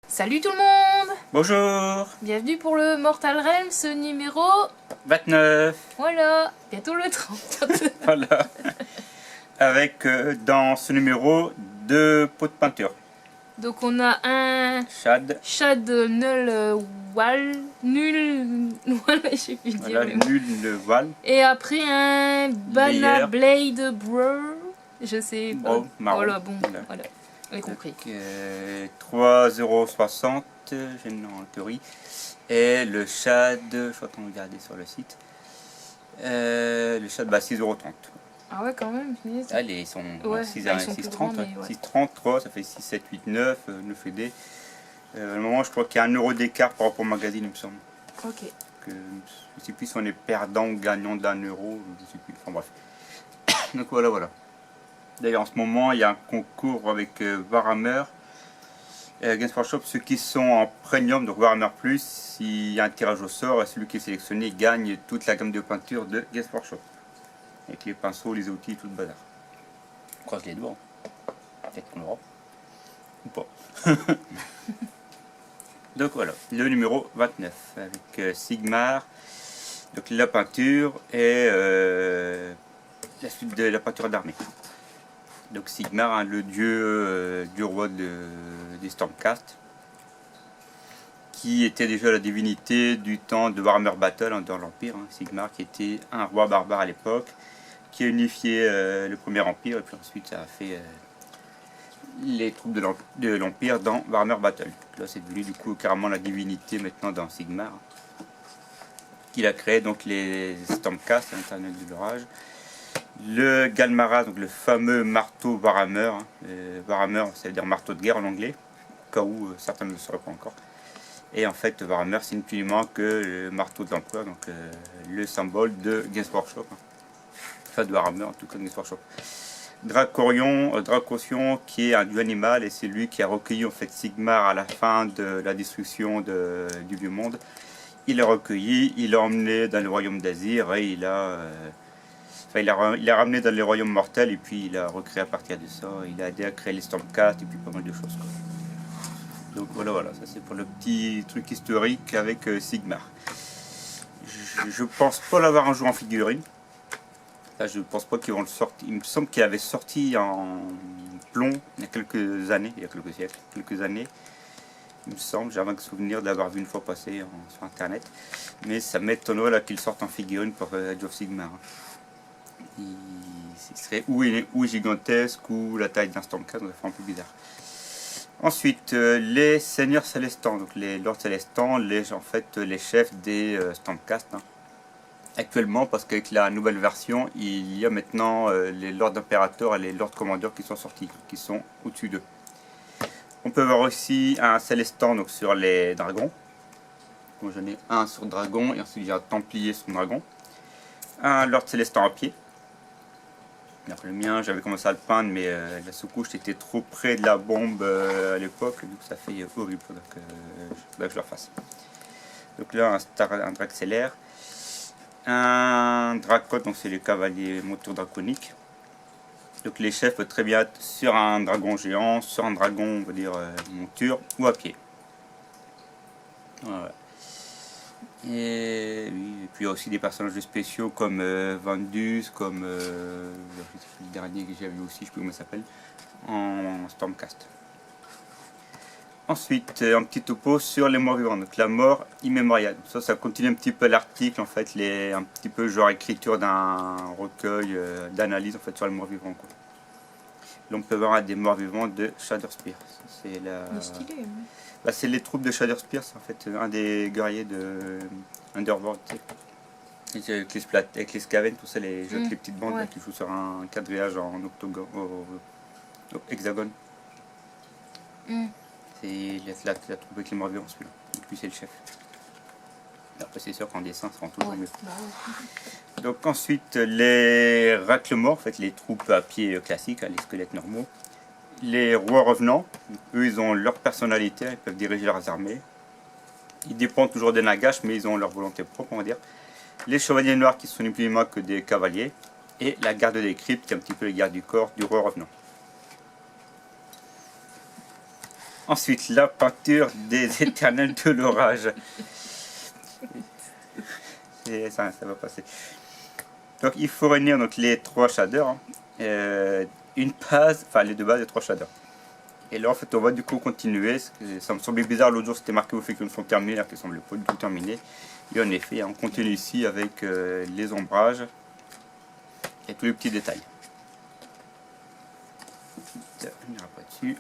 Salut tout le monde! Bonjour. Bienvenue pour le Mortal Realms numéro 29. Voilà, bientôt le 30. Voilà. Avec dans ce numéro 2 pots de peinture. Donc on a un Shad, Null Wall, Nul Wall, je sais plus dire. voilà, nul le voile. Et après un Bana Layer. Blade Brewer, je sais pas. Braun, marron. Voilà, bon, Voilà. voilà, on a compris. 3,60 €, j'ai en théorie. Et le Shad, je suis en train de regarder sur le site. Le Shad, 6,30 €. Ah ouais, quand même, finisse. Allez, ils sont Ouais, 6,30 €. mais ouais. 6,30, 3, ça fait 6, 7, 8, 9, 9 et D. À un moment, je crois qu'il y a 1 € d'écart par rapport au magazine, il me semble. Ok. Je ne sais plus si on est perdant ou gagnant d'1 €, je ne sais plus. Enfin bref. Donc voilà. D'ailleurs, en ce moment, il y a un concours avec Warhammer. Games Workshop, ceux qui sont en premium, donc Warhammer Plus, il y a un tirage au sort et celui qui est sélectionné gagne toute la gamme de peinture de Games Workshop. Avec les pinceaux, les outils, tout le bazar. On croise les doigts. Peut-être qu'on l'aura. Ou pas. Donc voilà, le numéro 29 avec Sigmar, donc la peinture et la suite de la peinture d'armée. Donc Sigmar, hein, le dieu du roi des Stormcast, qui était déjà la divinité du temps de Warhammer Battle, hein, dans l'Empire. Hein. Sigmar qui était un roi barbare à l'époque, qui a unifié le premier empire et puis ensuite ça a fait les troupes de l'Empire dans Warhammer Battle. Donc là c'est devenu du coup carrément la divinité maintenant dans Sigmar. Qu'il a créé donc les Stormcast à l'intérieur de l'orage. Le Galmaras, donc le fameux marteau Warhammer. Warhammer, ça veut dire marteau de guerre en anglais, au cas où certains ne le sauraient pas encore. Et en fait, Warhammer, c'est ni plus ni moins que le marteau de l'empereur, donc le symbole de Games Workshop. Hein. Enfin, de Warhammer, en tout cas de Games Workshop. Dracotion, qui est un dieu animal, et c'est lui qui a recueilli en fait Sigmar à la fin de la destruction du vieux monde. Il l'a recueilli, il l'a emmené dans le royaume d'Azir et il l'a ramené dans les royaumes mortels et puis il a recréé à partir de ça. Il a aidé à créer les Stormcast et puis pas mal de choses. Quoi. Donc voilà, ça c'est pour le petit truc historique avec Sigmar. Je pense pas l'avoir un jour en figurine. Là, je pense pas qu'ils vont le sortir. Il me semble qu'il avait sorti en plomb il y a quelques années, il y a quelques siècles, quelques années. Il me semble, j'ai un vague souvenir de l'avoir vu une fois passer sur internet. Mais ça m'étonnerait qu'il sorte en figurine pour Age of Sigmar. Il serait ou gigantesque ou la taille d'un Stormcast, donc ça fait un peu bizarre. Ensuite, les seigneurs célestants, donc les lords célestants, en fait les chefs des Stormcast. Hein. Actuellement, parce qu'avec la nouvelle version, il y a maintenant les lords impérateurs et les lords commandeurs qui sont sortis, qui sont au-dessus d'eux. On peut voir aussi un célestant donc, sur les dragons. Donc, j'en ai un sur dragon et ensuite j'ai un templier sur dragon. Un lord célestant à pied. Alors, le mien, j'avais commencé à le peindre, mais la sous-couche était trop près de la bombe à l'époque, donc ça fait horrible. Donc il faudrait que je le refasse. Donc là, un Draxelaire. Un Dracot, donc c'est les cavaliers motos draconiques. Donc les chefs peuvent très bien être sur un dragon géant, sur un dragon, on va dire monture, ou à pied. Voilà. Et puis il y a aussi des personnages spéciaux comme Vandus, comme le dernier que j'ai vu aussi, je ne sais plus comment il s'appelle, en Stormcast. Ensuite, un petit topo sur les morts vivants, donc la mort immémoriale. Ça continue un petit peu l'article, en fait, un petit peu genre écriture d'un recueil d'analyse en fait, sur les morts vivants. Quoi. Là, on peut voir des morts vivants de Shadowspear. C'est les troupes de Shadowspear, c'est en fait un des guerriers de Underworld. Avec les Skaven, tout ça, les petites bandes là, qui jouent sur un quadrillage en octogone, hexagone. C'est la troupe avec les morts vivants, celui-là. Donc lui, c'est le chef. Après, c'est sûr qu'en dessin, ça rend toujours Ouais. mieux. Bah ouais. Donc ensuite, les raclements, en fait, les troupes à pied classiques, hein, les squelettes normaux. Les rois revenants, eux, ils ont leur personnalité, ils peuvent diriger leurs armées. Ils dépendent toujours des Nagash, mais ils ont leur volonté propre, on va dire. Les chevaliers noirs, qui sont ni plus ni moins que des cavaliers. Et la garde des cryptes, qui est un petit peu les gardes du corps du roi revenant. Ensuite, la peinture des éternels de l'orage. Et ça va passer. Donc il faut réunir donc, les 3 shaders. Hein. Une base, enfin les 2 bases et 3 shaders. Et là en fait on va du coup continuer. Parce que ça me semblait bizarre, l'autre jour c'était marqué au fait qu'ils sont terminés, alors qu'ils ne semblaient pas du tout terminés. Et en effet, on continue ici avec les ombrages et tous les petits détails. On n'ira pas dessus.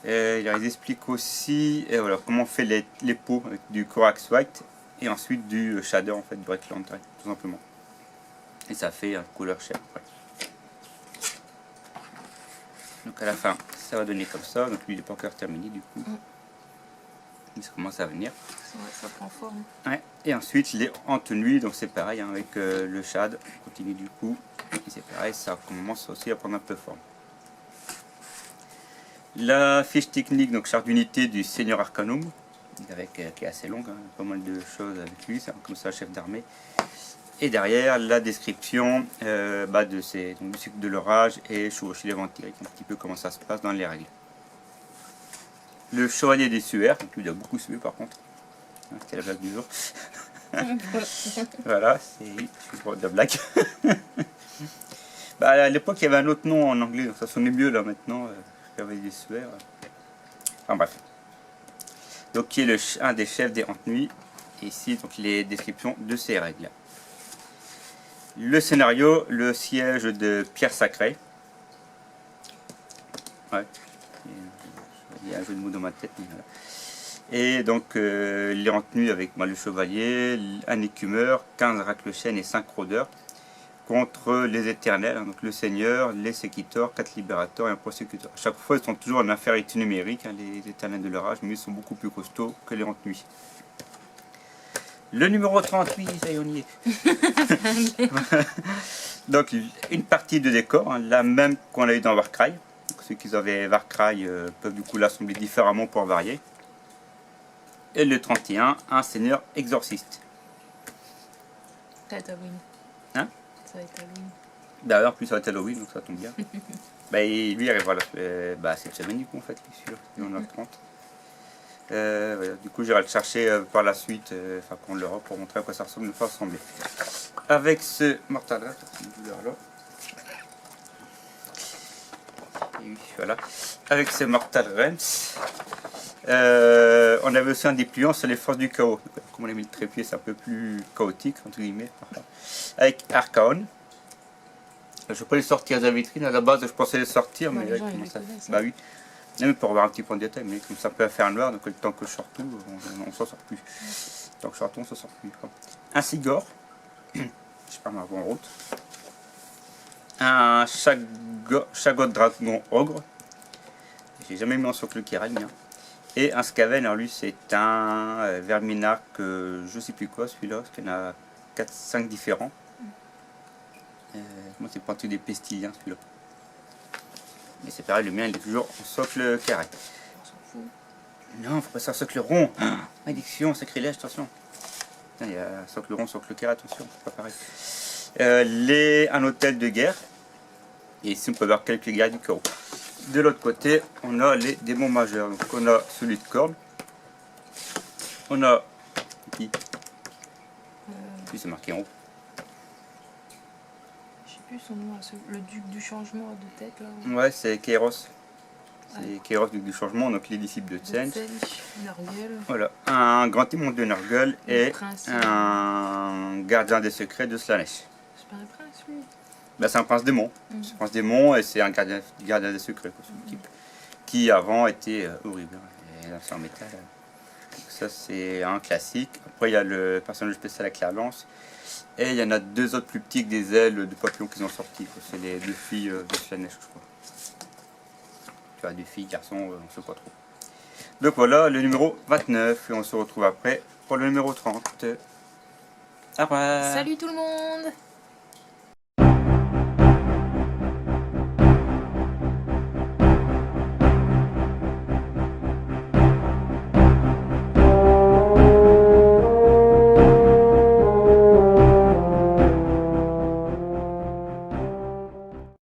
Ils expliquent aussi voilà, comment on fait les peaux avec du Corax White et ensuite du shader en fait, du Breakland, tout simplement. Et ça fait une couleur chair. Voilà. Donc à la fin, ça va donner comme ça. Donc lui il n'est pas encore terminé du coup. Mais ça commence à venir. Ça prend forme. Ouais. Et ensuite les en tenue, donc c'est pareil hein, avec le shad. On continue du coup. Et c'est pareil, ça commence aussi à prendre un peu forme. La fiche technique, donc charte d'unité du Seigneur Arcanum, avec, qui est assez longue, hein, pas mal de choses avec lui, c'est comme ça chef d'armée. Et derrière la description de du cycle de l'orage et Chevaucher les vampires, un petit peu comment ça se passe dans les règles. Le chevalier des suaires, donc lui il a beaucoup sué par contre, c'était la blague du jour. Voilà, c'est de blague. À l'époque il y avait un autre nom en anglais, donc ça sonnait mieux là maintenant. Chevalier des suaires. Enfin bref. Donc qui est un des chefs des Hantes-Nuits. Ici donc les descriptions de ces règles. Le scénario, le siège de Pierre Sacré. Ouais. Il y a un jeu de mots dans ma tête. Mais voilà. Et donc les Hantes-Nuits avec le chevalier, un écumeur, 15 raclechènes et 5 rôdeurs. Contre les éternels, hein, donc le seigneur, les séquitors, 4 libérateurs et un prosécuteur. À chaque fois, ils sont toujours en infériorité numérique, hein, les éternels de l'orage, mais ils sont beaucoup plus costauds que les Hantes-Nuits. Le numéro 38, ça y est, on y est. Donc, une partie de décor, hein, la même qu'on a eu dans Warcry. Donc, ceux qui avaient Warcry peuvent du coup l'assembler différemment pour varier. Et le 31, un seigneur exorciste. Ça va être Halloween. Hein? Ça va être Halloween. D'ailleurs, plus ça va être Halloween, donc ça tombe bien. Et lui, il arrivera cette semaine, du coup, en fait, c'est sûr, on a 30. Voilà. Du coup, j'irai le chercher par la suite, quand on l'aura, pour montrer à quoi ça ressemble, une fois assemblé. Avec ce mortal là, et oui, voilà. Avec ce mortal Rems, on avait aussi un dépliant sur les forces du chaos. Comme on a mis le trépied, c'est un peu plus chaotique, entre guillemets. Avec Archaon. Je ne vais pas les sortir de la vitrine, à la base je pensais les sortir, mais là, bah oui. Même pour avoir un petit point de détail, mais comme ça peut faire noir, donc le temps que je sors tout, on s'en sort plus. Tant que je sors tout, on s'en sort plus. Un Sigor, je perds ma voix en route. Un Chagot Dragon Ogre, j'ai jamais mis en socle qui règne. Hein. Et un Skaven, alors lui c'est un Verminarque, je sais plus quoi celui-là, parce qu'il y en a 4-5 différents. Moi c'est pas tout des pestiliens celui-là. Mais c'est pareil, le mien il est toujours en socle carré. On s'en fout. Non, faut passer un socle rond. Malédiction, sacrilège, attention. Il y a socle rond, socle carré, attention, c'est pas pareil. Un hôtel de guerre. Et ici on peut voir quelques guerres du chaos. De l'autre côté, on a les démons majeurs. Donc on a celui de Corne. On a qui Puis c'est marqué en haut. Je sais plus son nom, le duc du changement de tête là. Ouais, c'est Kairos. C'est Ouais. Kairos, duc du changement, donc les disciples de Tsench. Narguel. Voilà, un grand témoin de Nurgle et Prince. un gardien des secrets de Slanesh. C'est pas un prince lui. C'est un prince démon. C'est un prince démon et c'est un gardien des secrets, quoi, son type. Qui avant était horrible. Et là c'est en métal. Donc ça c'est un classique. Après il y a le personnage spécial avec la lance. Et il y en a 2 autres plus petits que des ailes de papillon qu'ils ont sortis. C'est les 2 filles de Slanesh, je crois. Tu vois, 2 filles, garçons, on ne sait pas trop. Donc voilà le numéro 29 et on se retrouve après pour le numéro 30. Au revoir. Salut tout le monde!